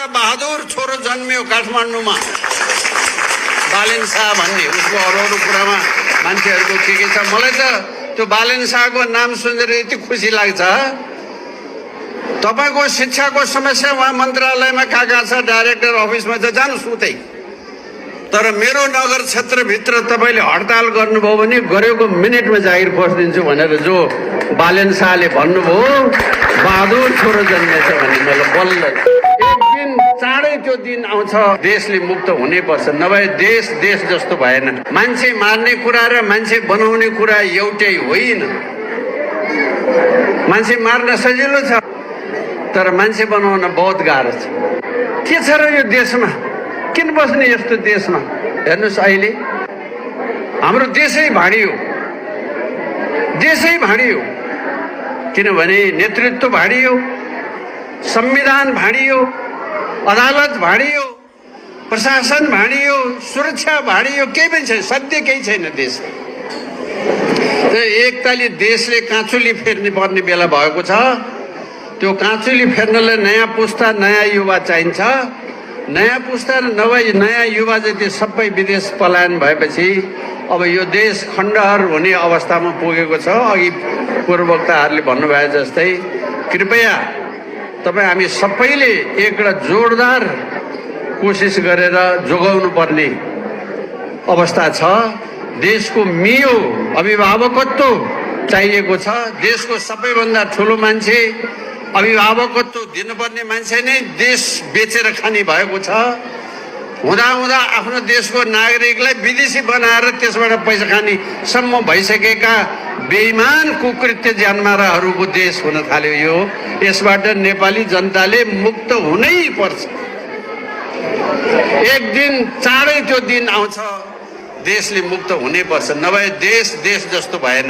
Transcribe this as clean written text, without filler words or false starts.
एउटा बहादुर छोरो जन्मियो काठमाडौँमा, बालेन शाह भन्ने। उसको अरू कुरामा मान्छेहरूको के छ, मलाई त त्यो बालेन शाहको नाम सुनेर यति खुसी लाग्छ। तपाईको शिक्षाको समस्या उहाँ मन्त्रालयमा कहाँ छ, डाइरेक्टर अफिसमा छ, जानुहोस् उतै। तर मेरो नगर क्षेत्रभित्र तपाईँले हडताल गर्नुभयो भने गरेको मिनेटमा जागिर खोजिदिन्छु भनेर जो बालेन शाहले भन्नुभयो, बहादुर छोरो जन्मेछ भन्ने मलाई बल्ल। एक दिन चाँडै त्यो दिन आउँछ, देशले मुक्त हुनैपर्छ, नभए देश देश जस्तो भएन। मान्छे मार्ने कुरा र मान्छे बनाउने कुरा एउटै होइन। मान्छे मार्न सजिलो छ, तर मान्छे बनाउन बहुत गाह्रो छ। के छ र यो देशमा, किन बस्ने यस्तो देशमा? हेर्नुहोस्, अहिले हाम्रो देशै भाँडियो, देशै भाँडियो। किनभने नेतृत्व भाँडियो, संविधान भाँडियो, अदालत भाँडियो, प्रशासन भाँडियो, सुरक्षा भाँडियो, केही पनि छैन, सत्य केही छैन देश। एकताली देशले काँचुली फेर्ने पर्ने बेला भएको छ। त्यो काँचुली फेर्नलाई नयाँ पुस्ता, नयाँ युवा चाहिन्छ। नयाँ पुस्ता र नयाँ युवा जति सबै विदेश पलायन भएपछि अब यो देश खण्डहर हुने अवस्थामा पुगेको छ। अघि पूर्ववक्ताहरूले भन्नुभए जस्तै कृपया तपाईँ हामी सबैले एउटा जोरदार कोसिस गरेर जोगाउनु पर्ने अवस्था छ। देशको मियो अभिभावकत्व चाहिएको छ। देशको सबैभन्दा ठुलो मान्छे, अभिभावकत्व दिनुपर्ने मान्छे नै देश बेचेर खाने भएको छ। हुँदा आफ्नो देशको नागरिकलाई विदेशी बनाएर त्यसबाट पैसा खाने सम्म भइसकेका बेइमान कुकृत्य ज्यानमाराहरूको देश हुन थाल्यो यो। यसबाट नेपाली जनताले मुक्त हुनै पर्छ। एक दिन चाँडै त्यो दिन आउँछ, देशले मुक्त हुनै पर्छ, नभए देश देश जस्तो भएन।